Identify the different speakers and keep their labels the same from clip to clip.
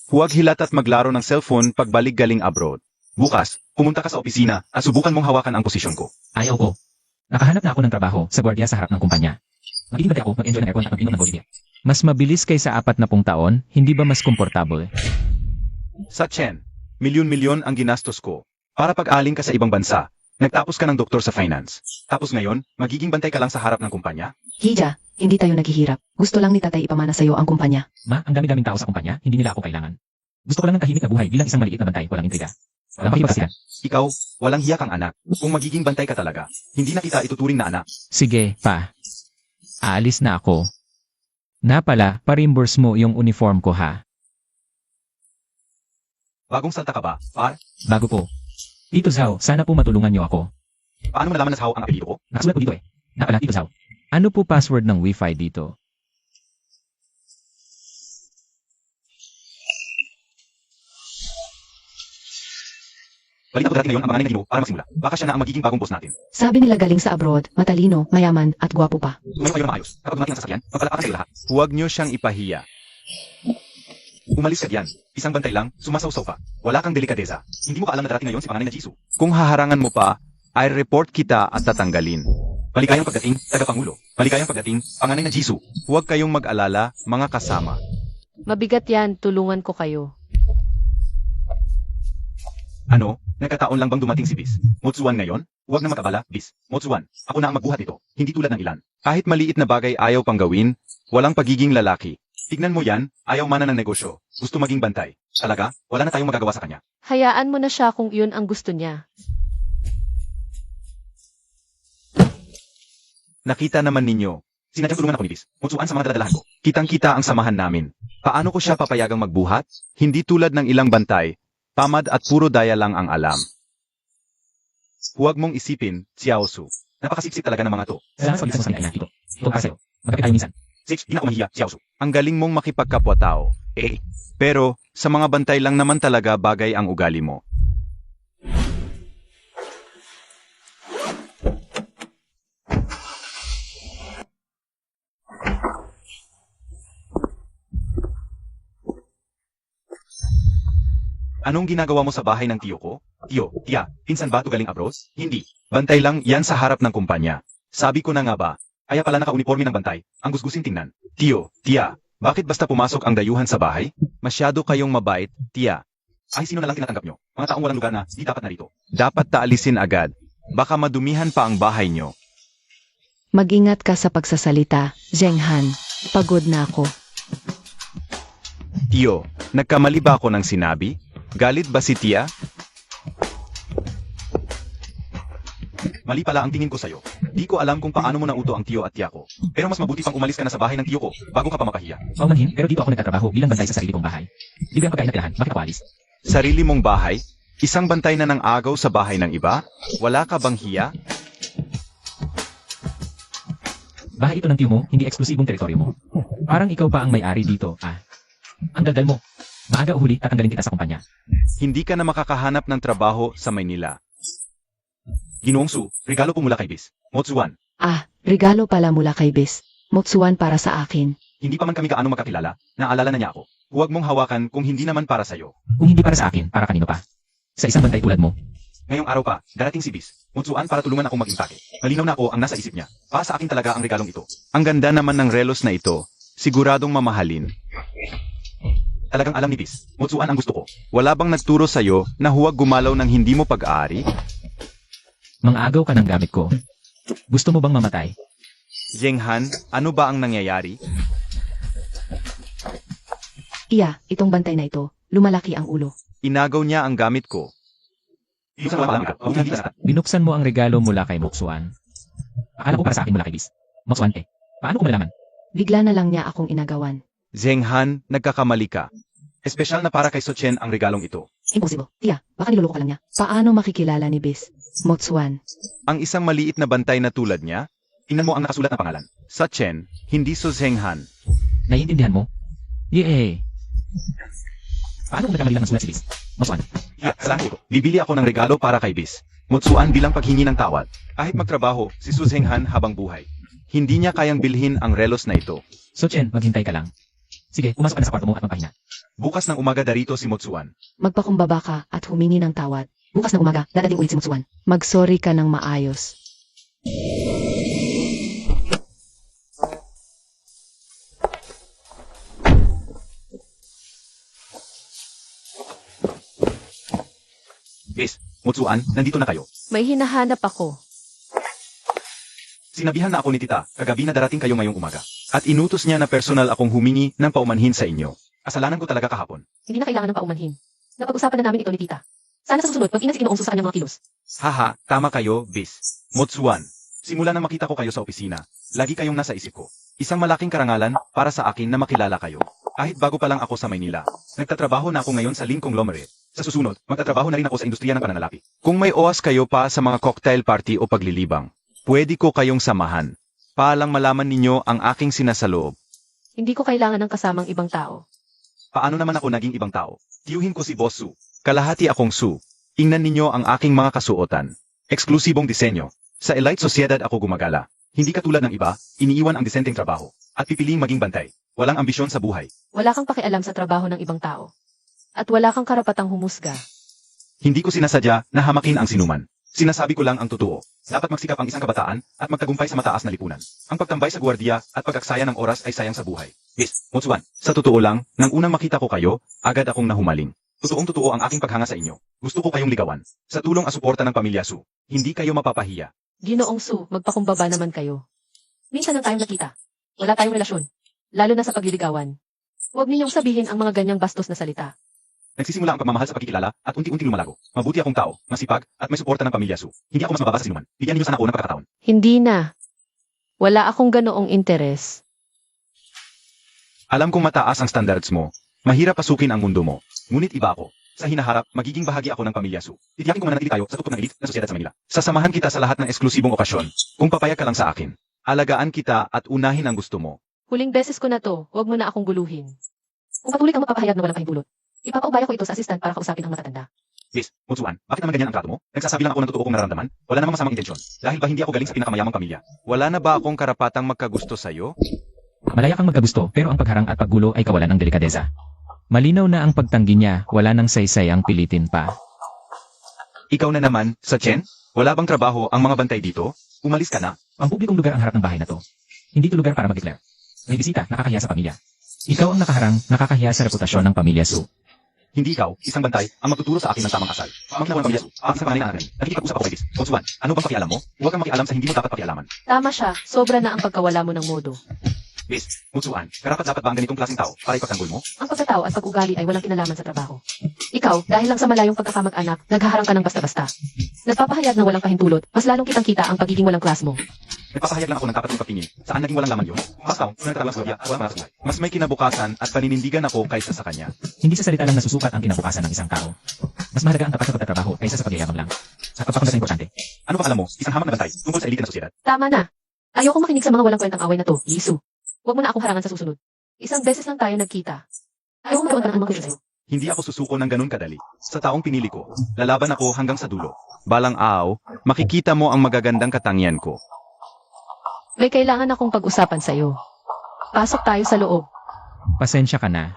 Speaker 1: Huwag hilat at maglaro ng cellphone pagbalik galing abroad. Bukas, pumunta ka sa opisina at subukan mong hawakan ang posisyon ko.
Speaker 2: Ayaw ko. Nakahanap na ako ng trabaho sa gwardiya sa harap ng kumpanya. Magiging bati ako mag-enjoy ng aircon at mag-inom ng Bolivia.
Speaker 3: Mas mabilis kaysa 40 taon, hindi ba mas komportable?
Speaker 1: Sa Chen, milyon-milyon ang ginastos ko. Para pag-aling ka sa ibang bansa, nagtapos ka ng doktor sa finance. Tapos ngayon, magiging bantay ka lang sa harap ng kumpanya?
Speaker 4: Hija, hindi tayo naghihirap. Gusto lang ni tatay ipamana sa'yo ang kumpanya.
Speaker 2: Ma, ang dami-daming tao sa kumpanya, hindi nila ako kailangan. Gusto ko lang ng tahimik na buhay bilang isang maliit na bantay, walang intriga. Walang pakipagkasihan.
Speaker 1: Ikaw, walang hiya kang anak. Kung magiging bantay ka talaga, hindi na kita ituturing na anak.
Speaker 3: Sige, pa. Aalis na ako. Na pala, pa-reimburse mo yung uniform ko ha.
Speaker 1: Bagong salta ka ba, par?
Speaker 2: Bago po. Tito Zhao, sana po matulungan niyo ako.
Speaker 1: Paano mo nalaman na Zhao ang apelyido ko?
Speaker 2: Nakasulat po dito eh. Napala, Tito Zhao.
Speaker 3: Ano po password ng Wi-Fi dito?
Speaker 1: Balita ko dati ngayon ang mga nagino para magsimula. Baka siya na ang magiging bagong boss natin.
Speaker 4: Sabi nila galing sa abroad, matalino, mayaman, at gwapo pa.
Speaker 1: Tumayo kayo na maayos. Kapag dumating ang sasakyan, magpalakpakan kayo lahat.
Speaker 5: Huwag niyo siyang ipahiya.
Speaker 1: Umalis ka diyan. Isang bantay lang, sumasawsaw ka. Wala kang delikadeza. Hindi mo pa alam na darating ngayon si panganay na Jisoo.
Speaker 5: Kung haharangan mo pa, ay report kita at tatanggalin.
Speaker 1: Maligayang pagdating, tagapangulo. Maligayang pagdating, panganay na Jisoo.
Speaker 5: Huwag kayong mag-alala, mga kasama.
Speaker 6: Mabigat yan, tulungan ko kayo.
Speaker 1: Ano? Nagkataon lang bang dumating si Bis? Motsuan ngayon? Huwag na mag-abala, Bis. Motsuan, ako na ang magbuhat nito. Hindi tulad ng ilan.
Speaker 5: Kahit maliit na bagay ayaw pang gawin, walang pagiging lalaki.
Speaker 1: Tignan mo yan, ayaw mana ng negosyo. Gusto maging bantay. Talaga, wala na tayong magagawa sa kanya.
Speaker 6: Hayaan mo na siya kung yun ang gusto niya.
Speaker 5: Nakita naman ninyo.
Speaker 1: Sinadyang tulungan ako ni Bis. Motsuan sa mga daladalahan ko.
Speaker 5: Kitang-kita ang samahan namin. Paano ko siya papayagang magbuhat? Hindi tulad ng ilang bantay. Tamad at puro daya lang ang alam. Huwag mong isipin, Xiaosu.
Speaker 1: Napakasipsip talaga ng mga to.
Speaker 2: Salamat sa pag-isa mo sa kanila, Tito. Ito para sa'yo. Magkapit tayo minsan.
Speaker 1: Six, di na ako mahiya, Xiaosu.
Speaker 5: Ang galing mong makipagkapwa-tao. Pero, sa mga bantay lang naman talaga bagay ang ugali mo.
Speaker 1: Anong ginagawa mo sa bahay ng tiyo ko? Tiyo, tiya, pinsan ba to galing abroad? Hindi.
Speaker 5: Bantay lang yan sa harap ng kumpanya.
Speaker 1: Sabi ko na nga ba, kaya pala naka-uniforme ng bantay, ang gusgusin tingnan.
Speaker 5: Tiyo, tiya, bakit basta pumasok ang dayuhan sa bahay? Masyado kayong mabait, tiya.
Speaker 1: Ay sino na lang tinatanggap nyo? Mga taong walang lugar na, di dapat narito.
Speaker 5: Dapat taalisin agad. Baka madumihan pa ang bahay nyo.
Speaker 4: Mag-ingat ka sa pagsasalita, Zhenghan. Pagod na ako.
Speaker 5: Tiyo, nagkamali ba ako ng sinabi? Galit ba si tiya?
Speaker 1: Mali pala ang tingin ko sa'yo. Di ko alam kung paano mo nauto ang tiyo at tiya ko. Pero mas mabuti pang umalis ka na sa bahay ng tiyo ko, bago ka pa makahiya.
Speaker 2: Paumanhin, pero dito ako nagtatrabaho bilang bantay sa sarili kong bahay. Libre ang pagkain at tirahan, bakit ako alis?
Speaker 5: Sarili mong bahay? Isang bantay na ng agaw sa bahay ng iba? Wala ka bang hiya?
Speaker 2: Bahay ito ng tiyo mo, hindi eksklusibong teritoryo mo. Parang ikaw pa ang may-ari dito, ah. Ang daldal mo. Maaga o huli, tatanggalin kita sa kumpanya.
Speaker 5: Hindi ka na makakahanap ng trabaho sa Maynila.
Speaker 1: Ginoong Su, regalo po mula kay Bis. Motsuan,
Speaker 4: Ah, regalo pala mula kay Bis. Motsuan para sa akin.
Speaker 1: hindi pa man kami kaano magkakilala, naalala na niya ako. Huwag mong hawakan kung hindi naman para sa'yo.
Speaker 2: Kung hindi para sa akin, para kanino pa? Sa isang bantay tulad mo.
Speaker 1: Ngayong araw pa, darating si Bis. Motsuan para tulungan akong maging take. Malinaw na ako ang nasa isip niya. Para sa akin talaga ang regalong ito.
Speaker 5: Ang ganda naman ng relos na ito. Siguradong mamahalin.
Speaker 1: Talagang alam ni Bis. Motsuan ang gusto ko.
Speaker 5: Wala bang nagturo sa'yo na huwag gumalaw ng hindi mo pag-aari?
Speaker 2: Mang-agaw ka ng gamit ko. Gusto mo bang mamatay?
Speaker 5: Zhenghan, ano ba ang nangyayari?
Speaker 4: Iya, itong bantay na ito, lumalaki ang ulo.
Speaker 5: Inagaw niya ang gamit ko.
Speaker 1: Isa pa alam ka, huwag hindi ka.
Speaker 3: Binuksan mo ang regalo mula kay Moksuan.
Speaker 2: Akala ko para sa akin mula kay Bis. Moksuan paano ko malalaman?
Speaker 4: Bigla na lang niya akong inagawan.
Speaker 5: Zhenghan, nagkakamali ka.
Speaker 1: Espesyal na para kay Sochen ang regalong ito.
Speaker 4: Imposible. Tiya, baka niloloko ka lang niya. Paano makikilala ni Bis? Motsuan.
Speaker 5: Ang isang maliit na bantay na tulad niya,
Speaker 1: Tingnan mo ang nakasulat na pangalan.
Speaker 5: sa Chen, hindi so Zhenghan.
Speaker 2: Naiintindihan mo?
Speaker 3: Yee!
Speaker 2: Paano kung nagkamali lang ng sulat si Bis? Moksuan,
Speaker 1: Yeah, salamat ko. Bibili ako ng regalo para kay Bis. Motsuan bilang paghingi ng tawad.
Speaker 5: Kahit magtrabaho, si Su Zhenghan habang buhay. Hindi niya kayang bilhin ang relos na ito.
Speaker 2: so Chen, maghintay ka lang. Sige, pumasok ka na sa kwarto mo at magpahinga.
Speaker 5: Bukas ng umaga darito si Motsuan.
Speaker 4: Magpakumbaba ka at humingi ng tawad. Bukas ng umaga, dadating ulit si Mutsuan. Mag-sorry ka ng maayos.
Speaker 5: Bis, Motsuan, nandito na kayo.
Speaker 6: May hinahanap ako.
Speaker 5: Sinabihan na ako ni tita, kagabi na darating kayo ngayong umaga. At inutos niya na personal akong humingi ng paumanhin sa inyo. Kasalanan ko talaga kahapon.
Speaker 6: Hindi na kailangan ng paumanhin. Napag-usapan na namin ito ni tita. Sana sa susunod, mag-ingat si Ginoong Su sa kanyang mga kilos.
Speaker 5: Haha, tama kayo, Bis. Motsuan, simula na makita ko kayo sa opisina, lagi kayong nasa isip ko. Isang malaking karangalan para sa akin na makilala kayo. Kahit bago pa lang ako sa Maynila, nagtatrabaho na ako ngayon sa Lean Conglomerate. Sa susunod, magtatrabaho na rin ako sa industriya ng pananalapi. Kung may oras kayo pa sa mga cocktail party o paglilibang, pwede ko kayong samahan. Paalang malaman ninyo ang aking sinasaloob.
Speaker 6: Hindi ko kailangan ng kasamang ibang tao.
Speaker 5: Paano naman ako naging ibang tao? Tiyuhin ko si Boss Su. Kalahati akong Su. Ingnan ninyo ang aking mga kasuotan. Eksklusibong disenyo. Sa elite sociedad ako gumagala. Hindi katulad ng iba, iniiwan ang disenteng trabaho. At pipiling maging bantay. Walang ambisyon sa buhay.
Speaker 6: Wala kang pakialam sa trabaho ng ibang tao. At wala kang karapatang humusga.
Speaker 5: Hindi ko sinasadya na hamakin ang sinuman. Sinasabi ko lang ang totoo. Dapat magsikap ang isang kabataan at magtagumpay sa mataas na lipunan. Ang pagtambay sa gwardiya at pag-aksaya ng oras ay sayang sa buhay. Bis, Motsuan, sa totoo lang, nang unang makita ko kayo, agad akong nahumaling. Totoong-totoo ang aking paghanga sa inyo. Gusto ko kayong ligawan. Sa tulong at suporta ng pamilya Su, hindi kayo mapapahiya.
Speaker 6: Ginoong Su, magpakumbaba naman kayo. Minsan lang tayong nakita. Wala tayong relasyon. Lalo na sa pagliligawan. Huwag ninyong sabihin ang mga ganyang bastos na salita.
Speaker 5: Nagsisimula ang pagmamahal sa pagkikilala at unti-unting lumalago. Mabuti akong tao, masipag, at may suporta ng pamilya Su. Hindi ako mas mababa sa sinuman. Bigyan niyo sana ako ng pagkakataon.
Speaker 6: Hindi na. Wala akong ganoong interes.
Speaker 5: Alam kong mataas ang standards mo. Mahirap pasukin ang mundo mo. Ngunit iba ako. Sa hinaharap, magiging bahagi ako ng pamilya Su. Titiyakin ko mananatili tayo sa tutok ng elite na sosyedad sa Manila. Sasamahan kita sa lahat ng eksklusibong okasyon. Kung papayag ka lang sa akin. Alagaan kita at unahin ang gusto mo.
Speaker 6: Huling beses ko na to, huwag mo na akong guluhin. Kung patuloy kang magpapahayag na walang pahintulot, ipapaubaya ko ito sa assistant para kausapin ang matatanda.
Speaker 5: Bis, Motsuan, bakit naman ganyan ang trato mo? Nagsasabi lang ako ng totoo kong nararamdaman? Wala namang masamang intensyon. Dahil ba hindi ako galing sa pinakamayamang pamilya? Wala na ba akong karapatang magkagusto sa'yo?
Speaker 2: Malaya kang magkagusto, pero ang pagharang at paggulo ay kawalan ng delikadesa.
Speaker 3: Malinaw na ang pagtanggi niya, wala nang saysay ang pilitin pa.
Speaker 5: Ikaw na naman, sa Chen? Wala bang trabaho ang mga bantay dito? Umalis ka na.
Speaker 2: Ang publikong lugar ang harap ng bahay na to. Hindi to lugar para mag-declare. May bisita, nakakahiya sa pamilya. Ikaw ang nakaharang, nakakahiya sa reputasyon ng pamilya Su.
Speaker 5: Hindi ikaw, isang bantay, ang magtuturo sa akin ng tamang asal. Pamangkin ako ng pamilya Su, ang isang panganay na anak. Nakikipag-usap ako kay Bis. Motsuan, ano bang pakialam mo? Huwag kang makialam sa hindi mo dapat pakialaman.
Speaker 6: Tama siya, sobra na ang pagkawala mo ng modo.
Speaker 5: Bis, Motsuan, karapat-dapat ba ang ganitong klaseng tao para ipagtanggol mo?
Speaker 6: Ang pagkatao at pag-ugali ay walang kinalaman sa trabaho. Ikaw, dahil lang sa malayong pagkakamag-anak, naghaharang ka ng basta-basta. Nagpapahayag ng walang pahintulot, mas lalong kitang-kita ang pagiging walang klas mo.
Speaker 5: Nagpapahayag lang ako ng tapat ng pagtingin. Saan naging walang laman yun? Paskaw, nung nagkatalang sa walang maras buhay. Mas may kinabukasan at paninindigan ako kaysa sa kanya.
Speaker 2: Hindi sa salita lang nasusukat ang kinabukasan ng isang tao. Mas mahalaga ang tapat sa pagtatrabaho kaysa sa pagyayabang lang. At pagpapaunlad na importante.
Speaker 5: Ano bang alam mo, isang hamak na bantay tungkol sa elite ng sosyedad?
Speaker 6: Tama na. Ayokong makinig sa mga walang kwentang away na to, Yisu. Huwag mo na akong harangan sa susunod. Isang beses lang tayo nagkita. Ayokong magkaroon ka ng mga sa'yo.
Speaker 5: Hindi ako susuko ng ganun kadali. Sa taong pinili ko, lalaban ako hanggang sa dulo. Balang araw, makikita mo ang magagandang katangian ko.
Speaker 6: May kailangan akong pag-usapan sa'yo. Pasok tayo sa loob.
Speaker 3: Pasensya ka na.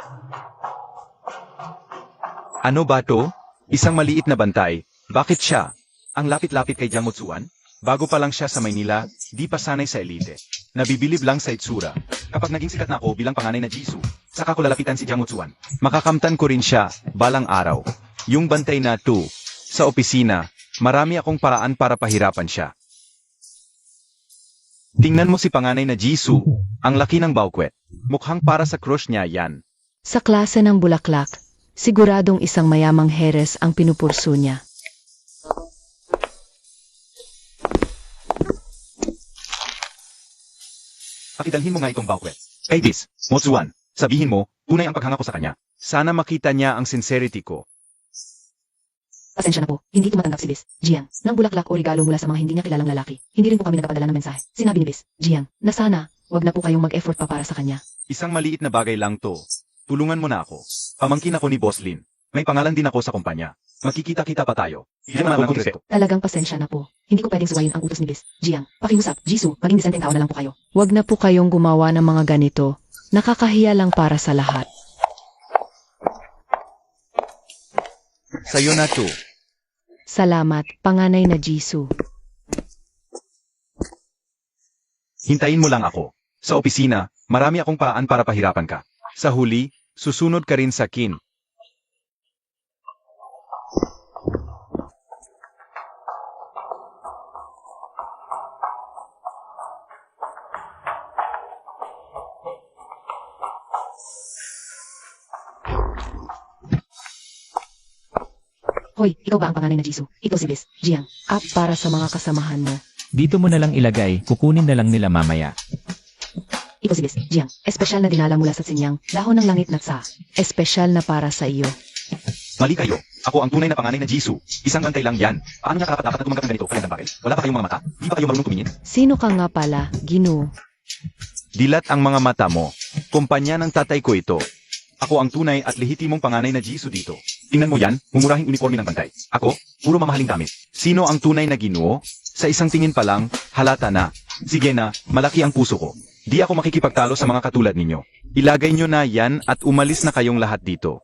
Speaker 5: Ano ba to? Isang maliit na bantay. Bakit siya? Ang lapit-lapit kay Jiang Motsuan? Bago pa lang siya sa Maynila, di pa sanay sa elite. Nabibilib lang sa itsura. Kapag naging sikat na ako bilang panganay na Jisoo, saka ko lalapitan si Jiang Motsuan. Makakamtan ko rin siya, balang araw. Yung bantay na to, sa opisina, marami akong paraan para pahirapan siya. Tingnan mo si panganay na Jisoo, ang laki ng bawkwet. Mukhang para sa crush niya yan.
Speaker 4: Sa klase ng bulaklak, siguradong isang mayamang heres ang pinupurso niya.
Speaker 5: Pakidalhin mo nga itong bawkwet. Kay Bis, Motsuan, sabihin mo, tunay ang paghanga ko sa kanya. Sana makita niya ang sincerity ko.
Speaker 6: Pasensya na po, hindi tumatanggap si Bis, Jiang, ng bulaklak o regalo mula sa mga hindi niya kilalang lalaki. Hindi rin po kami nagpapadala ng mensahe. Sinabi ni Bis, Jiang, na sana, wag na po kayong mag-effort pa para sa kanya.
Speaker 5: Isang maliit na bagay lang to. Tulungan mo na ako. Pamangkin ako ni Boss Lin. May pangalan din ako sa kumpanya. Magkikita-kita pa tayo. Hindi naman ako respeto.
Speaker 6: Talagang pasensya na po. Hindi ko pwedeng suwayin ang utos ni Bis, Jiang. Pakiusap, Jisoo, maging disenteng tao na lang po kayo.
Speaker 4: Huwag na po kayong gumawa ng mga ganito. Nakakahiya lang para sa lahat.
Speaker 1: Sa'yo na to.
Speaker 4: Salamat, panganay na Jisoo.
Speaker 1: Hintayin mo lang ako. Sa opisina, marami akong paraan para pahirapan ka. Sa huli, susunod ka rin sa kin.
Speaker 6: Hoy, ikaw ba ang panganay na Jisoo? Ito si Bis, Jiang.
Speaker 4: Up para sa mga kasamahan mo.
Speaker 3: Dito mo na lang ilagay, kukunin na lang nila mamaya.
Speaker 6: Ito si Bis, Jiang. Espesyal na dinala mula sa Tsinyang, dahon ng langit na tsa.
Speaker 4: Espesyal na para sa iyo.
Speaker 1: Mali kayo. Ako ang tunay na panganay na Jisoo. Isang bantay lang yan. Paano nga dapat na tumanggap ng ganito? Kailan bakit? Wala pa kayong mga mata? Di ba kayo marunong tumingin?
Speaker 4: Sino ka nga pala, Ginoo?
Speaker 1: Dilat ang mga mata mo. Kumpanya ng tatay ko ito. Ako ang tunay at lehitimong panganay na Jisoo dito. Tingnan mo yan, mumurahing uniforme ng bantay. Ako, puro mamahaling gamit. Sino ang tunay na Ginoo? Sa isang tingin pa lang, halata na. Sige na, malaki ang puso ko. Di ako makikipagtalo sa mga katulad ninyo. Ilagay nyo na yan at umalis na kayong lahat dito.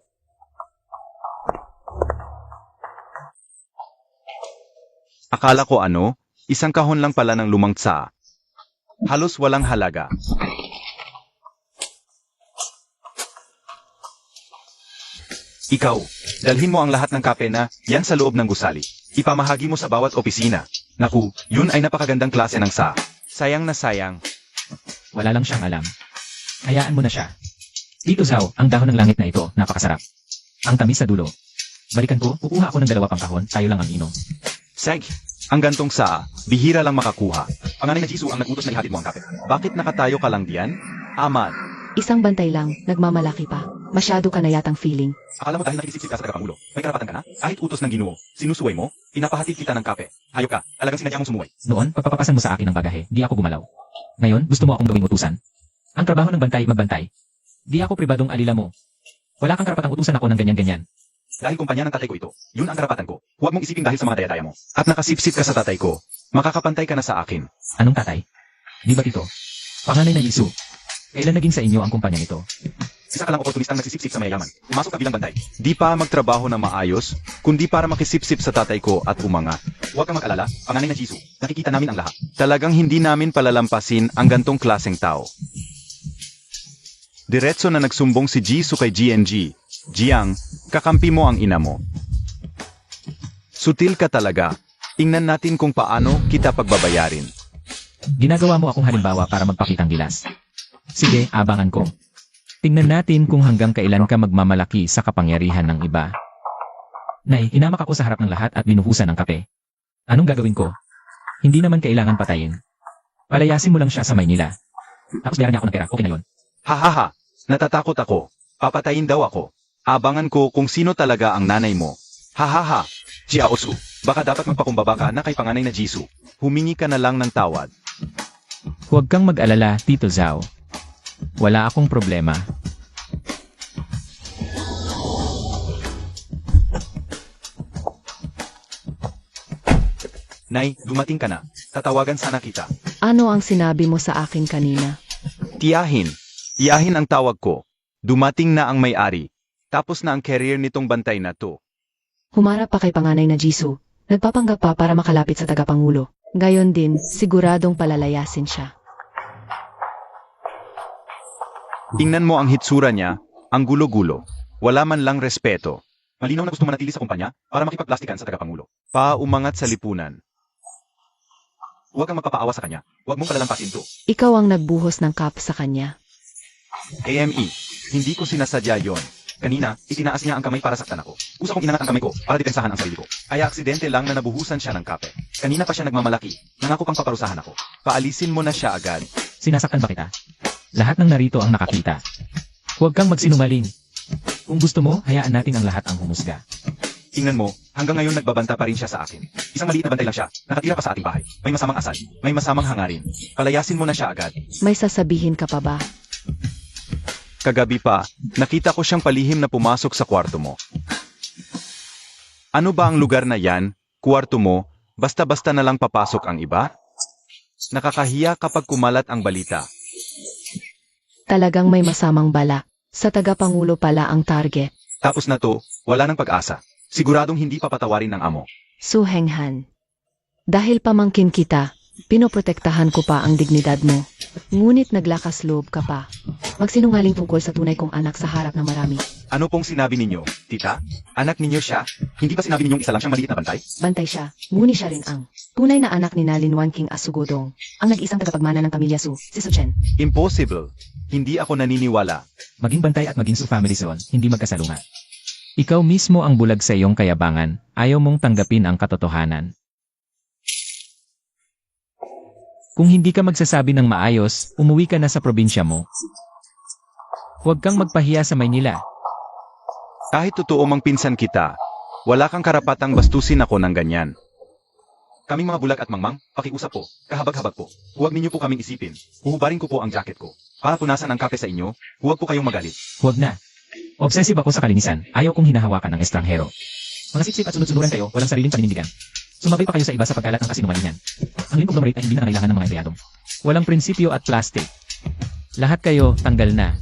Speaker 1: Akala ko ano, isang kahon lang pala ng lumang tsa. Halos walang halaga. Ikaw, dalhin mo ang lahat ng kape na yan sa loob ng gusali. Ipamahagi mo sa bawat opisina. Naku, yun ay napakagandang klase ng sa. Sayang na sayang.
Speaker 2: Wala lang siyang alam. Hayaan mo na siya. Tito Zhao, ang dahon ng langit na ito, napakasarap. Ang tamis sa dulo. Balikan ko, kukuha ako ng 2 pang kahon, tayo lang ang inom.
Speaker 1: Sag, ang gantong sa, bihira lang makakuha. Panganay na Jisoo ang nag-utos na ihatid mo ang kape. Bakit nakatayo ka lang diyan? Aman.
Speaker 6: Isang bantay lang, nagmamalaki pa. Masyado ka na yatang feeling.
Speaker 1: Akala mo dahil nakikisip ka sa tagapangulo, may karapatan ka na? Kahit utos ng Ginoo, sinusuway mo, pinapahatid kita ng kape. Hayop ka, talagang sinadya mong sumuway.
Speaker 2: Noon, pagpapapasan mo sa akin ng bagahe, di ako gumalaw. Ngayon, gusto mo akong gawing utusan. Ang trabaho ng bantay, magbantay. Di ako pribadong alila mo. Wala kang karapatang utusan ako ng ganyan-ganyan.
Speaker 1: Dahil kumpanya ng tatay ko ito, yun ang karapatan ko. Huwag mong isipin dahil sa mga daya-daya mo. At nakasipsip ka sa tatay ko, makakapantay ka na sa akin.
Speaker 2: Anong tatay? Di ba tito? Panganay na Jisoo. Kailan naging sa inyo ang kumpanya nito?
Speaker 1: Isa ka lang oportunistang nagsisipsip sa mayayaman. Pumasok ka bilang bantay. Di pa magtrabaho na maayos, kundi para makisipsip sa tatay ko at umangat. Huwag kang mag-alala, panganay na Jisoo. Nakikita namin ang lahat. Talagang hindi namin palalampasin ang gantong klaseng tao. Diretso na nagsumbong si Jisoo kay GNG. Jiang, kakampi mo ang ina mo. Sutil ka talaga. Tingnan natin kung paano kita pagbabayarin.
Speaker 2: Ginagawa mo akong halimbawa para magpakitang gilas. Sige, abangan ko.
Speaker 3: Tingnan natin kung hanggang kailan ka magmamalaki sa kapangyarihan ng iba.
Speaker 2: Nay, hinamak ako sa harap ng lahat at binuhusan ng kape. Anong gagawin ko? Hindi naman kailangan patayin. Palayasin mo lang siya sa Maynila. Tapos bayaran niya ako ng pera, okay na yun.
Speaker 1: Hahaha, natatakot ako. Papatayin daw ako. Abangan ko kung sino talaga ang nanay mo. Hahaha, Jiaosu, baka dapat magpakumbaba ka na kay panganay na Jisoo. Humingi ka na lang ng tawad.
Speaker 3: Huwag kang mag-alala, Tito Zhao. Wala akong problema.
Speaker 1: Nay, dumating ka na. Tatawagan sana kita.
Speaker 4: Ano ang sinabi mo sa akin kanina?
Speaker 1: Tiyahin. Iyahin ang tawag ko. Dumating na ang may-ari. Tapos na ang career nitong bantay na to.
Speaker 6: Humarap pa kay panganay na Jisoo. Nagpapanggap pa para makalapit sa tagapangulo.
Speaker 4: Gayon din, siguradong palalayasin siya.
Speaker 1: Tingnan mo ang hitsura niya, ang gulo-gulo. Wala man lang respeto. Malinaw na gusto manatili sa kumpanya para makipagplastikan sa tagapangulo. Umangat sa lipunan. Huwag kang magpapaawa sa kanya. Huwag mong palalampasin to.
Speaker 4: Ikaw ang nagbuhos ng cup sa kanya.
Speaker 1: AME, hindi ko sinasadya yon. Kanina, itinaas niya ang kamay para saktan ako. Gusto kong inangat ang kamay ko para depensahan ang sarili ko. Kaya aksidente lang na nabuhusan siya ng kape. Kanina pa siya nagmamalaki. Nangako pang paparusahan ako. Paalisin mo na siya agad.
Speaker 2: Sinasaktan ba kita? Lahat ng narito ang nakakita. Huwag kang magsinungaling. Kung gusto mo, hayaan natin ang lahat ang humusga.
Speaker 1: Tingnan mo, hanggang ngayon nagbabanta pa rin siya sa akin. Isang maliit na bantay lang siya, nakatira pa sa ating bahay. May masamang asal, may masamang hangarin. Palayasin mo na siya agad.
Speaker 4: May sasabihin ka pa ba?
Speaker 1: Kagabi pa, nakita ko siyang palihim na pumasok sa kwarto mo. Ano ba ang lugar na yan, kwarto mo, basta-basta na lang papasok ang iba? Nakakahiya kapag kumalat ang balita.
Speaker 4: Talagang may masamang balak. Sa tagapangulo pala ang target.
Speaker 5: Tapos na to, wala nang pag-asa. Siguradong hindi papatawarin ng amo.
Speaker 4: Su Henghan. Dahil pamangkin kita, pinoprotektahan ko pa ang dignidad mo. Ngunit naglakas loob ka pa. Magsinungaling tungkol sa tunay kong anak sa harap ng marami.
Speaker 5: Ano pong sinabi ninyo, tita? Anak ninyo siya? Hindi ba sinabi ninyong isa lang siyang maliit na bantay?
Speaker 4: Bantay siya, ngunit siya rin ang tunay na anak ni Linwan King Asugodong, ang nag-isang tagapagmana ng pamilya Su, si Su Chen.
Speaker 5: Impossible. Hindi ako naniniwala.
Speaker 2: Maging bantay at maging Su family zone, hindi magkasalunga.
Speaker 3: Ikaw mismo ang bulag sa iyong kayabangan, ayaw mong tanggapin ang katotohanan. Kung hindi ka magsasabi ng maayos, umuwi ka na sa probinsya mo. Huwag kang magpahiya sa Maynila.
Speaker 5: Kahit totoo mang pinsan kita, wala kang karapatang bastusin ako ng ganyan. Kaming mga bulag at mangmang, pakiusap po, kahabag-habag po. Huwag ninyo po kaming isipin. Huhubarin ko po ang jacket ko. Para punasan ang kape sa inyo, huwag po kayong magalit.
Speaker 2: Huwag na. Obsessive ako sa kalinisan, ayaw kong hinahawakan ng estranghero. Mga sipsip at sunod-sunuran kayo, walang sariling paninindigan. Sumabay pa kayo sa iba sa pagkalat ng kasinungalingan. Ang limang conglomerate ay hindi na kailangan ng mga empleyado.
Speaker 3: Walang prinsipyo at plastic. Lahat kayo, tanggal na.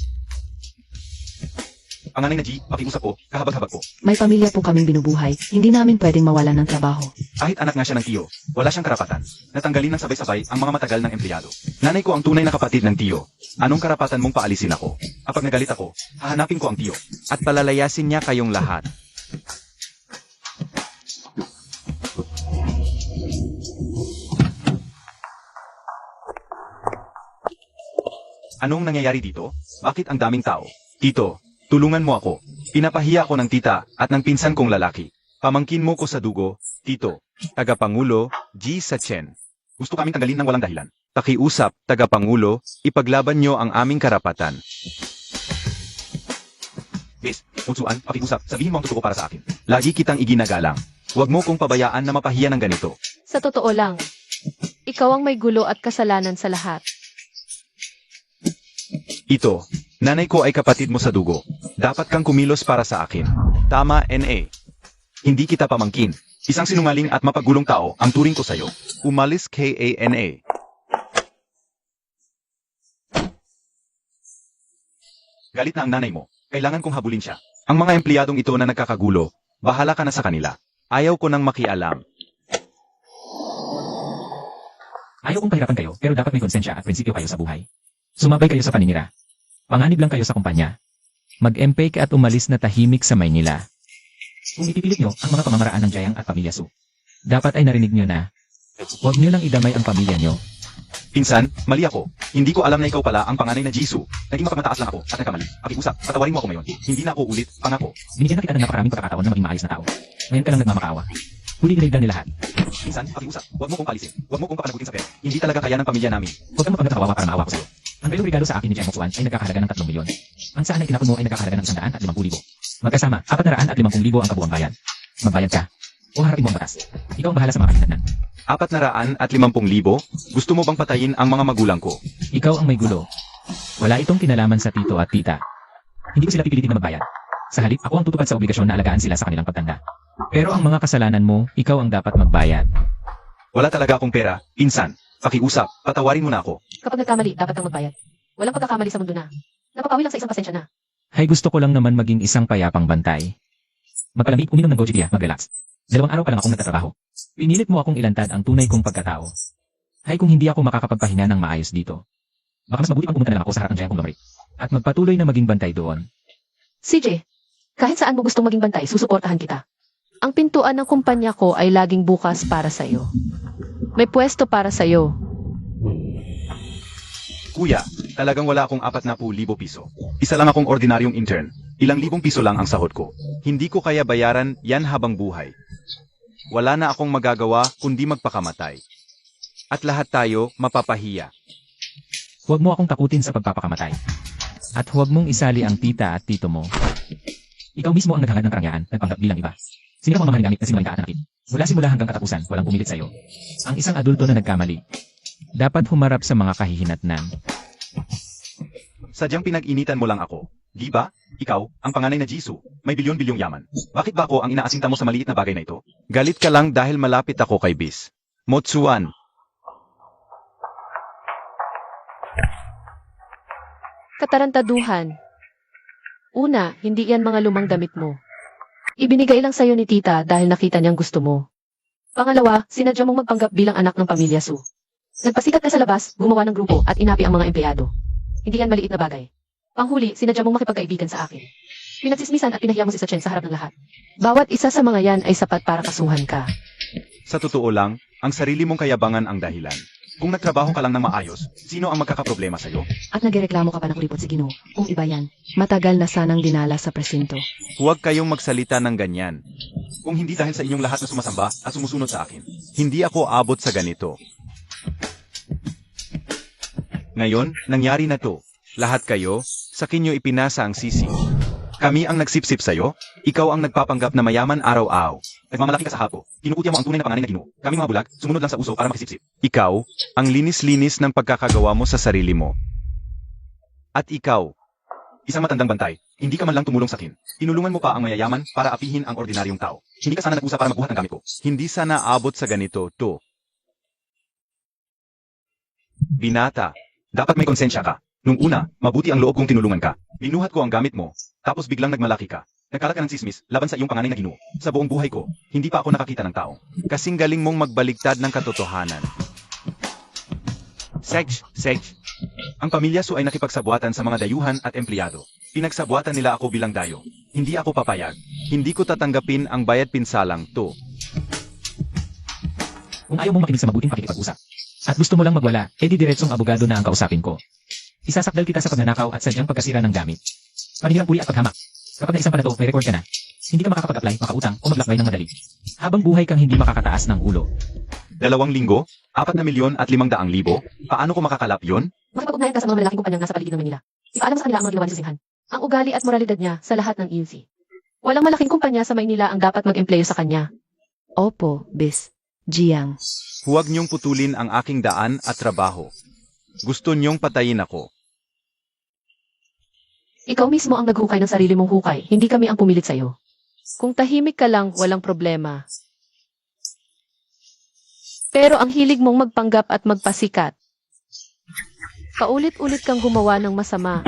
Speaker 5: Panganay na G, pakiusap po, kahabag-habag po.
Speaker 4: May pamilya po kaming binubuhay, hindi namin pwedeng mawalan ng trabaho.
Speaker 5: Kahit anak nga siya ng tiyo, wala siyang karapatan. Natanggalin ng sabay-sabay ang mga matagal ng empleyado. Nanay ko ang tunay na kapatid ng tiyo. Anong karapatan mong paalisin ako? Kapag nagalit ako, hahanapin ko ang tiyo.
Speaker 1: At palalayasin niya kayong lahat.
Speaker 5: Anong nangyayari dito? Bakit ang daming tao? Tito, tulungan mo ako. Pinapahiya ako ng tita at ng pinsan kong lalaki. Pamangkin mo ko sa dugo, Tito.
Speaker 1: Tagapangulo, G. Sachen.
Speaker 5: Gusto kaming tanggalin ng walang dahilan.
Speaker 1: Pakiusap, Tagapangulo, ipaglaban niyo ang aming karapatan.
Speaker 5: Bes, Utsuan, pakiusap, sabihin mo ang totoo para sa akin.
Speaker 1: Lagi kitang iginagalang. Huwag mo kong pabayaan na mapahiya ng ganito.
Speaker 7: Sa totoo lang, ikaw ang may gulo at kasalanan sa lahat.
Speaker 1: Ito, nanay ko ay kapatid mo sa dugo. Dapat kang kumilos para sa akin. Tama, N.A.
Speaker 5: Hindi kita pamangkin. Isang sinungaling at mapagulong tao ang turing ko sa'yo.
Speaker 1: Umalis K.A.N.A.
Speaker 5: Galit na ang nanay mo. Kailangan kong habulin siya. Ang mga empleyadong ito na nagkakagulo, bahala ka na sa kanila.
Speaker 1: Ayaw ko nang makialam.
Speaker 2: Ayaw kong pahirapan kayo, pero dapat may konsensya at prinsipyo kayo sa buhay. Sumabay kayo sa paninira. Panganib lang kayo sa kumpanya.
Speaker 3: Mag-empay ka at umalis na tahimik sa Maynila.
Speaker 2: Kung ipipilit nyo ang mga pamamaraan ng Jayang at Pamilya Su, dapat ay narinig nyo na. Huwag nyo lang idamay ang pamilya nyo.
Speaker 5: Pinsan, mali ako. Hindi ko alam na ikaw pala ang panganay na Jisoo. Naging mapagmataas lang ako at nagkamali. Pakiusap, patawarin mo ako ngayon. Hindi na ako ulit, pangako.
Speaker 2: Binigyan na kita ng napakaraming pagkakataon na maging maayos na tao. Ngayon ka lang nagmamakaawa. Huli nila ni lahat.
Speaker 5: Pinsan, pakiusap, huwag mo kong palisin. Huwag mo kong papanagutin sa pera. Hindi talaga kaya ng pamilya namin.
Speaker 2: Huwag kang mapagkatawawa para maawa ko sa'yo. Ang pelong regalo sa akin ni Jayang Moksuan ay nagkakahalaga ng 3 milyon. Ang saan ay tinapon mo ay nagkakahalaga ng 150,000. Magkasama, 450,000 ang kabuang bayan. Magbayad ka. O harapin mo ang batas. Ikaw ang bahala sa mga kahinatnan.
Speaker 5: 450,000? Gusto mo bang patayin ang mga magulang ko?
Speaker 3: Ikaw ang may gulo. Wala itong kinalaman sa tito at tita.
Speaker 2: Hindi ko sila pipilitin na magbayad. Sa halip, ako ang tutupad sa obligasyon na alagaan sila sa kanilang pagtanda.
Speaker 3: Pero ang mga kasalanan mo, ikaw ang dapat magbayad.
Speaker 5: Wala talaga akong pera. Pinsan, pakiusap, patawarin mo na ako.
Speaker 6: Kapag nagkamali, dapat kang magbayad. Walang pagkakamali sa mundo na. Napapawi lang sa isang pasensya na.
Speaker 3: Hay gusto ko lang naman maging isang payapang bantay.
Speaker 2: Magpalamig, uminom ng Goji Dia, mag-relax. 2 araw pa lang akong nagtatrabaho. Pinilit mo akong ilantad ang tunay kong pagkatao. Hay kung hindi ako makakapagpahinga ng maayos dito. Baka mas mabuti pang pumunta na lang ako sa harap ng Jayang Conglomerate.
Speaker 3: At magpatuloy na maging bantay doon.
Speaker 6: CJ, kahit saan mo gustong maging bantay, susuportahan kita.
Speaker 7: Ang pintuan ng kumpanya ko ay laging bukas para sa'yo. May pwesto para sa'yo.
Speaker 5: Kuya, talagang wala akong 40,000 piso. Isa lang akong ordinaryong intern. Ilang libong piso lang ang sahod ko.
Speaker 1: Hindi ko kaya bayaran yan habang buhay. Wala na akong magagawa kundi magpakamatay. At lahat tayo mapapahiya.
Speaker 2: Huwag mo akong takutin sa pagpapakamatay.
Speaker 3: At huwag mong isali ang tita at tito mo.
Speaker 2: Ikaw mismo ang naghangad ng karangyaan, nagpanggap bilang iba. Sino ang mamahaling gamit na sinungaling ka at nanakit? Mula simula hanggang katapusan, walang pumilit sa'yo. Ang isang adulto na nagkamali.
Speaker 3: Dapat humarap sa mga kahihinatnan.
Speaker 5: Sadyang pinag-initan mo lang ako. Di ba? Ikaw, ang panganay na Jisoo, may bilyon-bilyong yaman. Bakit ba ako ang inaasinta mo sa maliit na bagay na ito?
Speaker 1: Galit ka lang dahil malapit ako kay Bis. Motsuan.
Speaker 7: Katarantaduhan. Una, hindi yan mga lumang damit mo. Ibinigay lang sa'yo ni tita dahil nakita niyang gusto mo. Pangalawa, sinadya mong magpanggap bilang anak ng pamilya Su. Nagpasikat ka sa labas, gumawa ng grupo at inapi ang mga empleyado. Hindi yan maliit na bagay. Panghuli, sinadya mong makipagkaibigan sa akin. Pinagsismisan at pinahiya mo si Sachen sa harap ng lahat. Bawat isa sa mga yan ay sapat para kasuhan ka.
Speaker 5: Sa totoo lang, ang sarili mong kayabangan ang dahilan. Kung nagtrabaho ka lang ng maayos, sino ang magkakaproblema sa'yo?
Speaker 6: At nagreklamo ka pa ng kuripot si Ginoo. Kung iba yan,
Speaker 4: Matagal na sanang dinala sa presinto.
Speaker 5: Huwag kayong magsalita ng ganyan. Kung hindi dahil sa inyong lahat na sumasamba at sumusunod sa akin, hindi ako abot sa ganito. Ngayon, nangyari na to. Lahat kayo, sa kinyo ipinasa ang sisi. Kami ang nagsipsip sa'yo, ikaw ang nagpapanggap na mayaman araw-araw. Nagmamalaki ka sa hapo, kinukutya mo ang tunay na panganay na Ginoo. Kaming mga bulag, sumunod lang sa uso para makisipsip. Ikaw, ang linis-linis ng pagkakagawa mo sa sarili mo. At ikaw, isang matandang bantay, hindi ka man lang tumulong sa akin. Tinulungan mo pa ang mayayaman para apihin ang ordinaryong tao. Hindi ka sana nag-usap para magbuhat ng gamit ko. Hindi sana abot sa ganito, to. Binata, dapat may konsensya ka. Nung una, mabuti ang loob kong tinulungan ka. Binuhat ko ang gamit mo, tapos biglang nagmalaki ka. Nagkalat ka ng sismis laban sa iyong panganay na Ginoo. Sa buong buhay ko, hindi pa ako nakakita ng tao. Kasing galing mong magbaligtad ng katotohanan. Sej. Ang pamilya Su ay nakipagsabuatan sa mga dayuhan at empleyado. Pinagsabuatan nila ako bilang dayo. Hindi ako papayag. Hindi ko tatanggapin ang bayad pinsalang to.
Speaker 2: Kung ayaw mong makinig sa mabuting pakikipag-usap, at gusto mo lang magwala, edi diretsong abogado na ang kausapin ko. Isasakdal kita sa pagnanakaw at sadyang pagkasira ng gamit. Panihirang puli at paghamak. Kapag naisang pa na to, may record ka na. Hindi ka makakapag-apply, makautang o maglakbay ng madali. Habang buhay kang hindi makakataas ng ulo.
Speaker 5: 2 linggo, 4,500,000. Paano ko makakalap yon?
Speaker 6: makipag-ugnayan ka sa mga malalaking kumpanyang nasa paligid ng Manila. Ipaalam mo sa kanila ang mga ginawa ni Sisinghan.
Speaker 7: Ang ugali at moralidad niya sa lahat ng INC. Walang malaking kumpanya sa Maynila ang dapat mag-empleyo sa kanya.
Speaker 4: Opo, Bis. Jiang.
Speaker 5: Huwag niyong putulin ang aking daan at trabaho. Gusto niyong patayin ako.
Speaker 7: Ikaw mismo ang naghukay ng sarili mong hukay, hindi kami ang pumilit sa'yo. Kung tahimik ka lang, walang problema. Pero ang hilig mong magpanggap at magpasikat. Paulit-ulit kang gumawa ng masama.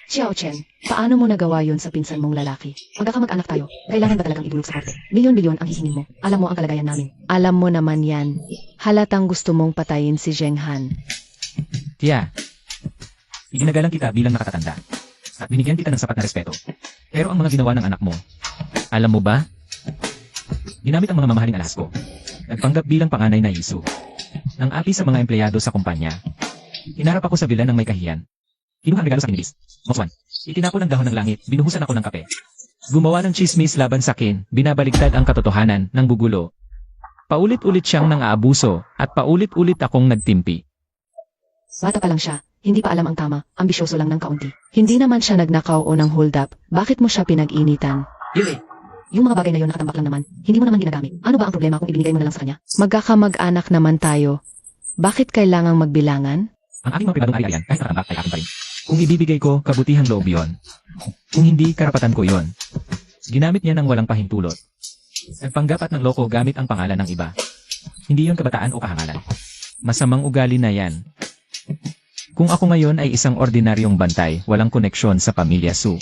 Speaker 6: Xiao Chen, paano mo nagawa yon sa pinsan mong lalaki? Magkakamag-anak tayo. Kailangan ba talagang idulog sa korte? Milyon-milyon ang hihingin mo. Alam mo ang kalagayan namin.
Speaker 4: Alam mo naman yan. Halatang gusto mong patayin si Zheng Han.
Speaker 2: Tia, iginagalang kita bilang nakatatanda. At binigyan kita ng sapat na respeto. Pero ang mga ginawa ng anak mo,
Speaker 3: Alam mo ba?
Speaker 2: ginamit ang mga mamahaling alahas ko. Nagpanggap bilang panganay na Yisu. Nang api sa mga empleyado sa kumpanya. Hinarap ako sa villa ng may kahiyan. Kinuha ang regalo sa akin ni Bis. Moswan, itinapon ang dahon ng langit, binuhusan ako ng kape. Gumawa ng chismis laban sa akin, binabaligtad ang katotohanan, ng gugulo. Paulit-ulit siyang nang-aabuso, at paulit-ulit akong nagtimpi.
Speaker 6: Bata pa lang siya. Hindi pa alam ang tama. Ambisyoso lang ng kaunti.
Speaker 4: Hindi naman siya nagnakaw o ng hold up. Bakit mo siya pinag-initan?
Speaker 2: Ili,
Speaker 6: Yung mga bagay na yon nakatambak lang naman. Hindi mo naman ginagamit. Ano ba ang problema kung ibinigay mo na lang sa kanya?
Speaker 4: Magkakamag-anak naman tayo. Bakit kailangang magbilangan?
Speaker 2: ang aking mga pribadong ari-arian, kahit nakatambak ay akin pa rin. Kung ibibigay ko, kabutihang loob yon. Kung hindi, karapatan ko yon. Ginamit niya ng walang pahintulot. Nagpanggap at nanloko gamit ang pangalan ng iba. Hindi yon kabataan o kahangalan.
Speaker 3: Masamang ugali na yan. Kung ako ngayon ay isang ordinaryong bantay, walang koneksyon sa pamilya Su.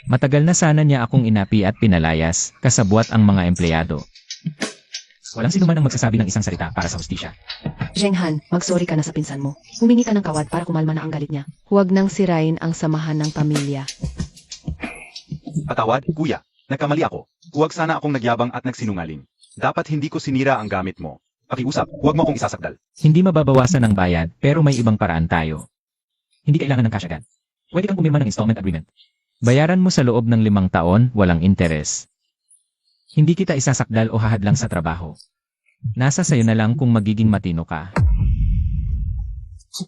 Speaker 3: Matagal na sana niya akong inapi at pinalayas, kasabwat ang mga empleyado.
Speaker 2: Walang sino man ang magsasabi ng isang salita para sa hustisya.
Speaker 6: Zheng Han, mag-sorry ka na sa pinsan mo. Humingi ka ng kawad para kumalma na ang galit niya.
Speaker 4: Huwag nang sirain ang samahan ng pamilya.
Speaker 5: Patawad, kuya. Nagkamali ako. Huwag sana akong nagyabang at nagsinungaling. Dapat hindi ko sinira ang gamit mo. Pakiusap, huwag mo akong isasakdal.
Speaker 3: Hindi mababawasan ng bayad, pero may ibang paraan tayo.
Speaker 2: Hindi kailangan ng cash agad. Pwede kang pumirma ng installment agreement.
Speaker 3: Bayaran mo sa loob ng 5 taon, walang interes. Hindi kita isasakdal o hahadlang sa trabaho. Nasa sayo na lang kung magiging matino ka.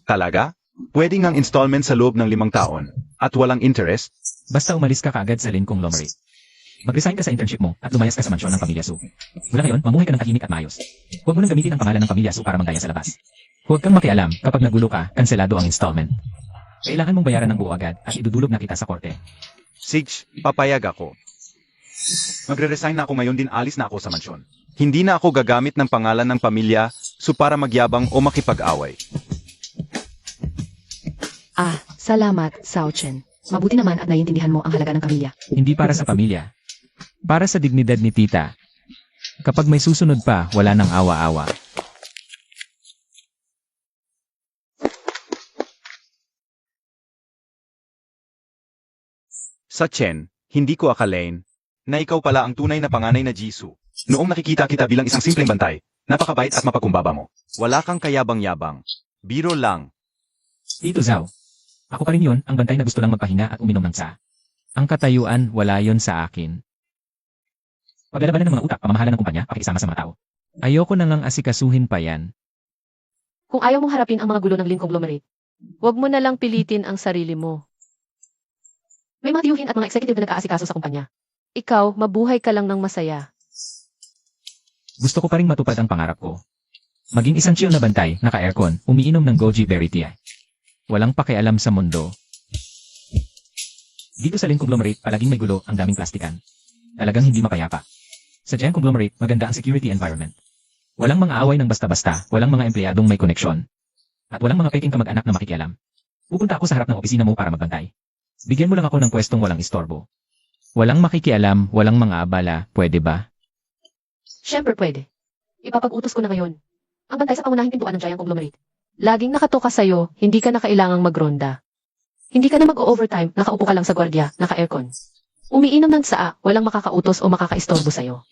Speaker 5: Talaga? Pwede ngang installment sa loob ng 5 taon at walang interest?
Speaker 2: Basta umalis ka kaagad sa Lincoln Lomery. Mag-resign ka sa internship mo at lumayas ka sa mansyon ng Pamilya Su. Mula ngayon, mamuhay ka ng tahimik at maayos. Huwag mo nang gamitin ang pangalan ng Pamilya Su para magdaya sa labas. Huwag kang makialam kapag nagulo ka, kanselado ang installment. Kailangan mong bayaran ng buo agad at idudulog na kita sa korte.
Speaker 5: Sige, papayag ako. Magre-resign na ako ngayon din alis na ako sa mansyon. Hindi na ako gagamit ng pangalan ng pamilya Su para magyabang o makipag-away.
Speaker 6: Salamat, Sao Chen. Mabuti naman at naiintindihan mo ang halaga ng pamilya.
Speaker 3: Hindi para sa pamilya. Para sa dignidad ni tita. Kapag may susunod pa, wala nang awa-awa.
Speaker 5: Sa Chen, hindi ko akalain na ikaw pala ang tunay na panganay na Jisoo. Noong nakikita kita bilang isang simpleng bantay, napakabait at mapagkumbaba mo. Wala kang kayabang-yabang. Biro lang.
Speaker 2: Tito Zhao. Ako pa rin yun, ang bantay na gusto lang magpahinga at uminom ng tsa.
Speaker 3: Ang katayuan, wala yon sa akin.
Speaker 2: Paglalabanan ng mga utak, pamamahala ng kumpanya, pakisama sa mga tao.
Speaker 3: Ayoko na ngang asikasuhin pa yan.
Speaker 7: Kung ayaw mong harapin ang mga gulo ng Lin Conglomerate, huwag mo na lang pilitin ang sarili mo. May mga tiyuhin at mga executive na nag-aasikaso sa kumpanya. Ikaw, mabuhay ka lang ng masaya.
Speaker 2: Gusto ko pa rin matupad ang pangarap ko. Maging isang chill na bantay, naka-aircon, umiinom ng goji berry tea.
Speaker 3: Walang pakialam sa mundo.
Speaker 2: Dito sa Lin Conglomerate, palaging may gulo, ang daming plastikan. Talagang hindi mapayapa. Sa Gen Conglomerate, maganda ang security environment. Walang mga away ng basta-basta, walang mga empleyadong may koneksyon. At walang mga peking kamag-anak na makikialam. Pupunta ako sa harap ng opisina mo para magbantay. Bigyan mo lang ako ng pwestong walang istorbo.
Speaker 3: Walang makikialam, walang mga abala, pwede ba?
Speaker 7: Siyempre pwede. Ipapag-utos ko na ngayon. Ang bantay sa pangunahing pintuan ng Giant Conglomerate. Laging nakatoka sa'yo, hindi ka na kailangang magronda. Hindi ka na mag-overtime, nakaupo ka lang sa gwardiya, naka-aircon. Umiinom ng tsaa, walang makakautos o makakaistorbo sa'yo.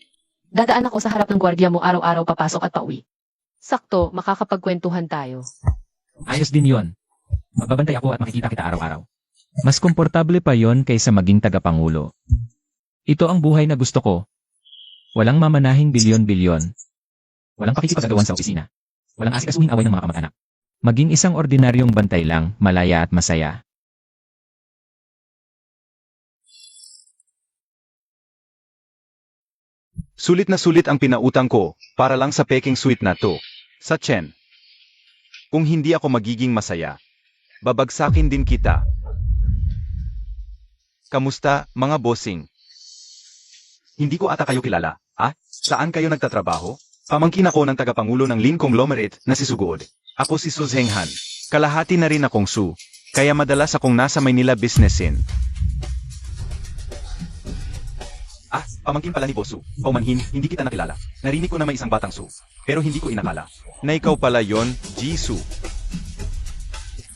Speaker 7: Dadaan ako sa harap ng gwardiya mo araw-araw papasok at pauwi. Sakto, makakapagkwentuhan tayo.
Speaker 2: Ayos din yon. Magbabantay ako at makikita kita araw-araw.
Speaker 3: Mas komportable pa yon kaysa maging tagapangulo. Ito ang buhay na gusto ko. Walang mamanahing bilyon-bilyon.
Speaker 2: Walang pakikipagagawan sa opisina. Walang asikasuhing away ng mga kamag-anak.
Speaker 3: Maging isang ordinaryong bantay lang, malaya at masaya.
Speaker 5: Sulit na sulit ang pinautang ko para lang sa peking sweet na to. Sa Chen. Kung hindi ako magiging masaya, babagsakin din kita. Kamusta, mga bossing? Hindi ko ata kayo kilala. Saan kayo nagtatrabaho? Pamangkin ako ng tagapangulo ng Lin Conglomerate na si Sugod. Ako si Su Zhenghan. Kalahati na rin akong Su. Kaya madalas akong nasa Maynila businessin. Pamangkin pala ni Boss Su. Paumanhin, hindi kita nakilala. Narinig ko na may isang batang Su. Pero hindi ko inakala na ikaw pala yon, Jisoo.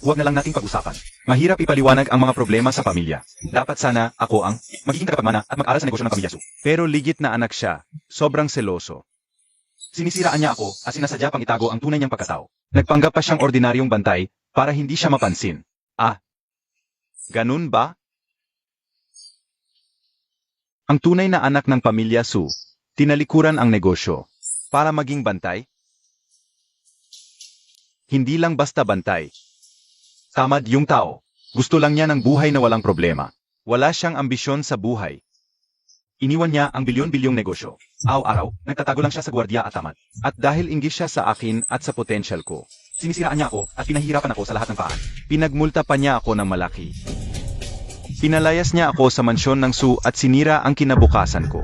Speaker 5: Huwag na lang nating pag-usapan. Mahirap ipaliwanag ang mga problema sa pamilya. Dapat sana ako ang magiging tagapagmana at mag-aral sa negosyo ng pamilya Su. Pero ligit na anak siya. Sobrang seloso. Sinisiraan niya ako at sinasadya pang itago ang tunay niyang pagkatao. Nagpanggap pa siyang ordinaryong bantay para hindi siya mapansin. Ganun ba? Ang tunay na anak ng pamilya Su, tinalikuran ang negosyo. Para maging bantay? Hindi lang basta bantay. Tamad yung tao. Gusto lang niya ng buhay na walang problema. Wala siyang ambisyon sa buhay. Iniwan niya ang bilyon-bilyong negosyo. Araw-araw, nagtatago lang siya sa gwardiya at tamad. At dahil inggit siya sa akin at sa potential ko, sinisiraan niya ako at pinahihirapan ako sa lahat ng paraan. Pinagmulta pa niya ako ng malaki. Pinalayas niya ako sa mansyon ng Su at sinira ang kinabukasan ko.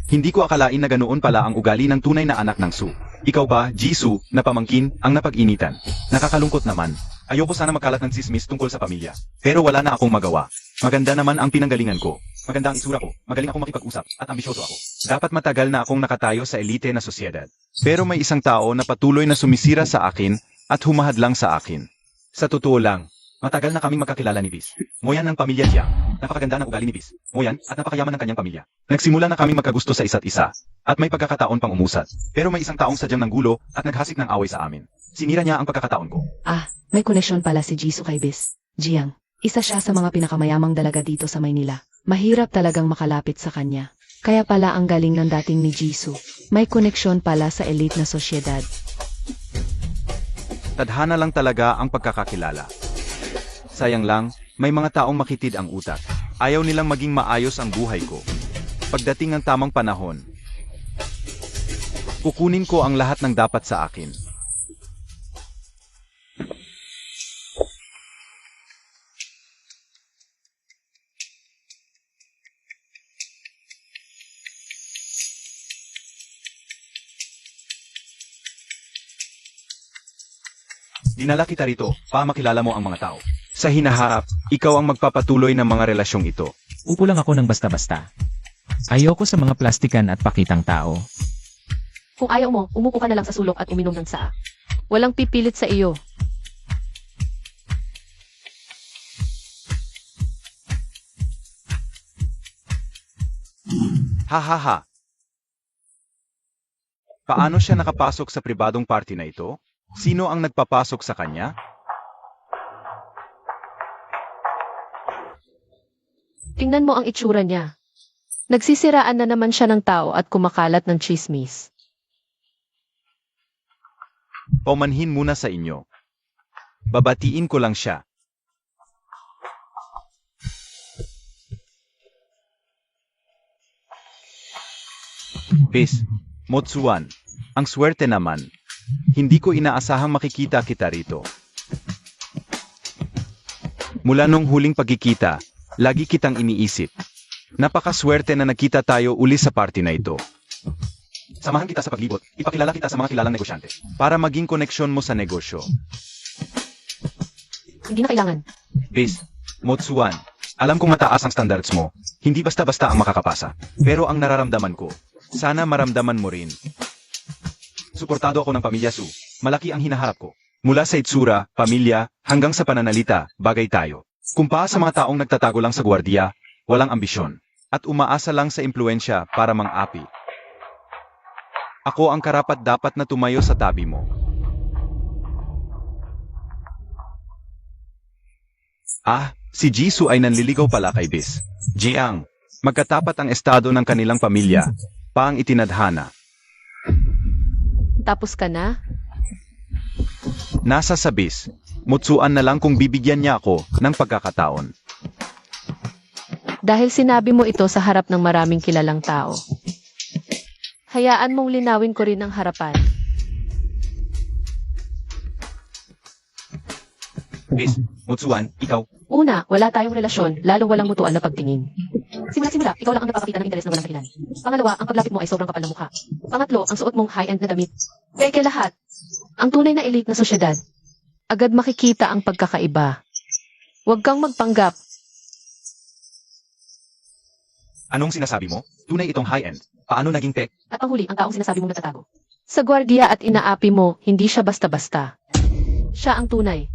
Speaker 5: Hindi ko akalain na ganoon pala ang ugali ng tunay na anak ng Su. Ikaw ba, Jisoo, na pamangkin, ang napag-initan? Nakakalungkot naman. Ayoko sana magkalat ng tsismis tungkol sa pamilya. Pero wala na akong magawa. Maganda naman ang pinanggalingan ko. Maganda ang isura ko. Magaling akong makipag-usap at ambisyoso ako. Dapat matagal na akong nakatayo sa elite na sosyedad. Pero may isang tao na patuloy na sumisira sa akin at humahadlang sa akin. Sa totoo lang, matagal na kaming magkakilala ni Bis. Moyan ng pamilya Jiang. Napakaganda ng ugali ni Bis. Moyan at napakayaman ng kanyang pamilya. Nagsimula na kaming magkagusto sa isa't isa. At may pagkakataon pang umusat. Pero may isang taong sadyang nanggulo at naghasik ng away sa amin. Sinira niya ang pagkakataon ko.
Speaker 6: May koneksyon pala si Jisoo kay Bis. Jiang, isa siya sa mga pinakamayamang dalaga dito sa Maynila. Mahirap talagang makalapit sa kanya. Kaya pala ang galing ng dating ni Jisoo. May koneksyon pala sa elite na sosyedad.
Speaker 5: Tadhana lang talaga ang pagkakakilala. Sayang lang, may mga taong makitid ang utak. Ayaw nilang maging maayos ang buhay ko. Pagdating ng tamang panahon, kukunin ko ang lahat ng dapat sa akin. Dinala kita rito, para makilala mo ang mga tao. Sa hinaharap, ikaw ang magpapatuloy ng mga relasyong ito.
Speaker 3: Upo lang ako ng basta-basta. Ayoko sa mga plastikan at pakitang tao.
Speaker 7: Kung ayaw mo, umupo ka na lang sa sulok at uminom ng tsaa. Walang pipilit sa iyo.
Speaker 5: Ha ha ha. Paano siya nakapasok sa pribadong party na ito? Sino ang nagpapasok sa kanya?
Speaker 7: Tingnan mo ang itsura niya. Nagsisiraan na naman siya ng tao at kumakalat ng chismis.
Speaker 5: Paumanhin muna sa inyo. Babatiin ko lang siya. Bis, Motsuan, ang swerte naman. Hindi ko inaasahang makikita kita rito. Mula nung huling pagkikita, lagi kitang iniisip. Napakaswerte na nakita tayo uli sa party na ito. Samahan kita sa paglibot, ipakilala kita sa mga kilalang negosyante. Para maging koneksyon mo sa negosyo.
Speaker 7: Hindi na kailangan.
Speaker 5: Bis, Motsuan, alam kong mataas ang standards mo. Hindi basta-basta ang makakapasa. Pero ang nararamdaman ko, sana maramdaman mo rin. Suportado ako ng pamilya Su. Malaki ang hinaharap ko. Mula sa itsura, pamilya, hanggang sa pananalita, bagay tayo. Kumpara sa mga taong nagtatago lang sa gwardiya, walang ambisyon, at umaasa lang sa impluensya para mang-api. Ako ang karapat-dapat na tumayo sa tabi mo. Ah, si Jisoo ay nanliligaw pala kay Bis. Jiang, magkatapat ang estado ng kanilang pamilya, pa ang itinadhana.
Speaker 7: Tapos ka na?
Speaker 5: Nasa sa Bis, Mutsuan na lang kung bibigyan niya ako ng pagkakataon.
Speaker 7: Dahil sinabi mo ito sa harap ng maraming kilalang tao. Hayaan mong linawin ko rin ang harapan.
Speaker 5: Bis, Mutsuan, ikaw.
Speaker 7: Una, wala tayong relasyon, lalo walang mutuan na pagtingin. Simula-simula, ikaw lang ang nagpapakita ng interes na walang dahilan. Pangalawa, ang paglapit mo ay sobrang kapal ng mukha. Pangatlo, ang suot mong high-end na damit. Peke lahat, ang tunay na elite na sosyedad. Agad makikita ang pagkakaiba. Huwag kang magpanggap.
Speaker 5: Anong sinasabi mo? Tunay itong high-end. Paano naging tech?
Speaker 7: At panghuli, ang taong sinasabi mong natatago. Sa gwardiya at inaapi mo, hindi siya basta-basta. Siya ang tunay.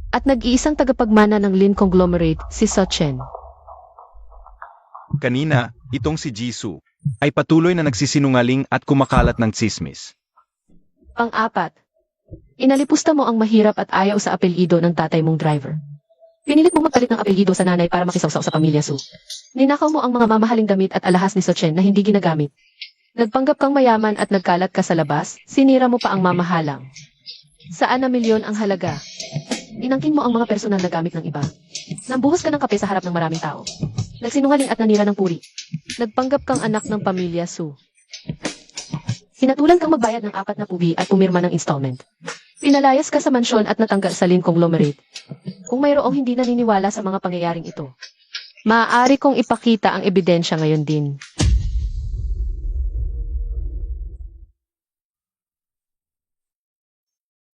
Speaker 7: At nag-iisang tagapagmana ng Lin Conglomerate, si Sochen.
Speaker 5: Kanina, itong si Jisoo ay patuloy na nagsisinungaling at kumakalat ng tsismis.
Speaker 7: Pang-apat, inalipusta mo ang mahirap at ayaw sa apelyido ng tatay mong driver. Pinilit mo magpalit ng apelyido sa nanay para makisawsaw sa pamilya Su. Ninakaw mo ang mga mamahaling damit at alahas ni Sochen na hindi ginagamit. Nagpanggap kang mayaman at nagkalat ka sa labas, sinira mo pa ang mamahalang. Saan na milyon ang halaga? Inangkin mo ang mga personal na gamit ng iba. Nambuhos ka ng kape sa harap ng maraming tao. Nagsinungaling at nanira ng puri. Nagpanggap kang anak ng pamilya Su. Hinatulan kang magbayad ng 4 na pugi at pumirma ng installment. Pinalayas ka sa mansyon at natanggal sa Lin Conglomerate. Kung mayroong hindi naniniwala sa mga pangyayaring ito, maaari kong ipakita ang ebidensya ngayon din.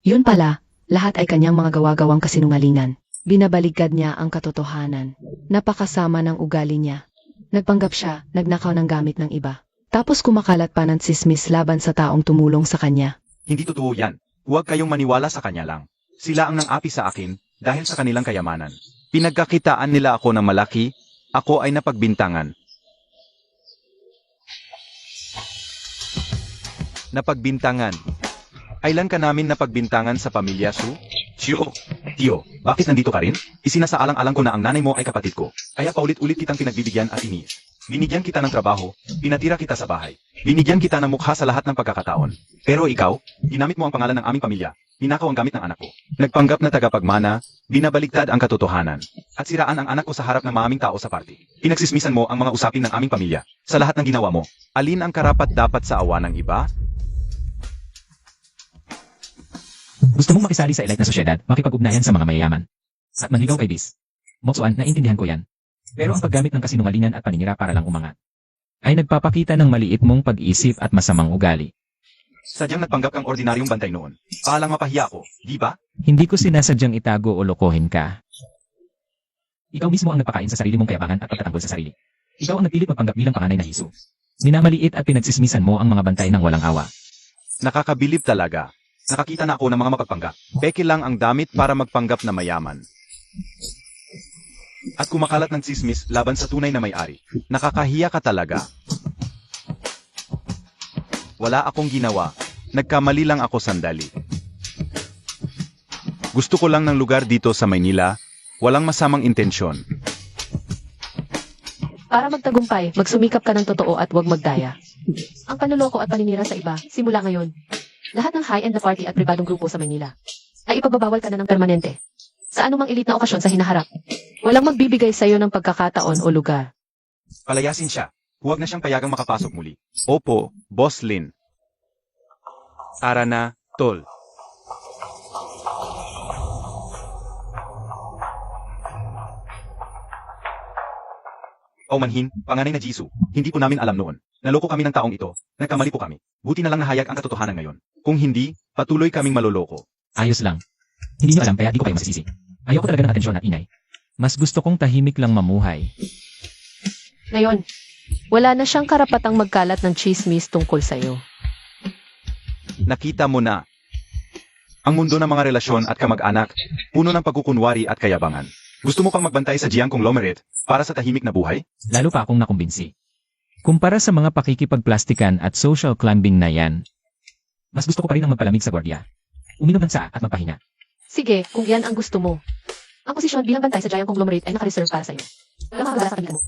Speaker 4: Yun pala, lahat ay kanyang mga gawa-gawang kasinungalingan. Binabaligtad niya ang katotohanan. Napakasama ng ugali niya. Nagpanggap siya, nagnakaw ng gamit ng iba. Tapos kumakalat pa ng tsismis laban sa taong tumulong sa kanya.
Speaker 5: Hindi totoo yan. Huwag kayong maniwala sa kanya lang. Sila ang nang-api sa akin dahil sa kanilang kayamanan. Pinagkakitaan nila ako ng malaki, ako ay napagbintangan. Napagbintangan. Kailan ka namin napagbintangan sa pamilya Su? Tio, bakit nandito ka rin? Isinasaalang-alang ko na ang nanay mo ay kapatid ko. Kaya paulit-ulit kitang pinagbibigyan at iniis. Binigyan kita ng trabaho, pinatira kita sa bahay. Binigyan kita ng mukha sa lahat ng pagkakataon. Pero ikaw, ginamit mo ang pangalan ng aming pamilya. Ninakaw ang gamit ng anak ko. Nagpanggap na tagapagmana, binabaligtad ang katotohanan. At siraan ang anak ko sa harap ng maraming tao sa party. Pinagsismisan mo ang mga usapin ng aming pamilya. Sa lahat ng ginawa mo, alin ang karapat-dapat sa awa ng iba?
Speaker 2: Gusto mong makisali sa elite na sosyedad, makipag-ugnayan sa mga mayayaman. At manligaw kay Bis. Motsuan, naintindihan ko yan. Pero ang paggamit ng kasinungalingan at paninira para lang umangat, ay nagpapakita ng maliit mong pag-iisip at masamang ugali.
Speaker 5: Sadyang nagpanggap kang ordinaryong bantay noon. Paalang mapahiya ako, di ba?
Speaker 3: Hindi ko sinasadyang itago o lokohin ka.
Speaker 2: Ikaw mismo ang nagpakain sa sarili mong kayabangan at pagtatanggol sa sarili. Ikaw ang nagpilit magpanggap bilang panganay na Hesu. Minamaliit at pinagsismisan mo ang mga bantay ng walang awa.
Speaker 5: Nakakabilib talaga. Nakakita na ako ng mga mapagpanggap. Peke lang ang damit para magpanggap na mayaman. At kumakalat ng tsismis laban sa tunay na may-ari. Nakakahiya ka talaga. Wala akong ginawa. Nagkamali lang ako sandali. Gusto ko lang ng lugar dito sa Maynila. Walang masamang intensyon.
Speaker 7: Para magtagumpay, magsumikap ka ng totoo at huwag magdaya. Ang panloloko at paninira sa iba, simula ngayon. Lahat ng high-end na party at pribadong grupo sa Maynila ay ipagbabawal ka na ng permanente. Sa anumang elite na okasyon sa hinaharap. Walang magbibigay sa iyo ng pagkakataon o lugar.
Speaker 5: Palayasin siya. Huwag na siyang payagang makapasok muli. Opo, Boss Lin. Tara na, tol. O manhin, panganay na Jisoo, hindi po namin alam noon. Naloko kami ng taong ito. Nagkamali po kami. Buti na lang nahayag ang katotohanan ngayon. Kung hindi, patuloy kaming maloloko.
Speaker 2: Ayos lang. Hindi nyo alam kaya di ko kayo masisisi. Ayoko talaga ng atensyon at ingay.
Speaker 3: Mas gusto kong tahimik lang mamuhay.
Speaker 7: Ngayon, wala na siyang karapatang magkalat ng chismis tungkol sa iyo.
Speaker 5: Nakita mo na. Ang mundo ng mga relasyon at kamag-anak, puno ng pagkukunwari at kayabangan. Gusto mo pang magbantay sa Jiang Conglomerate para sa tahimik na buhay?
Speaker 2: Lalo pa akong nakumbinsi.
Speaker 3: Kumpara sa mga pakikipagplastikan at social climbing na yan,
Speaker 2: Mas gusto ko pa rin ang magpalamig sa gwardiya. Uminom ng tsaa at magpahinga.
Speaker 7: Sige, kung yan ang gusto mo. Ang posisyon bilang bantay sa Giant Conglomerate ay nakareserve para sa iyo. Walang makakagala sa kabilang mo.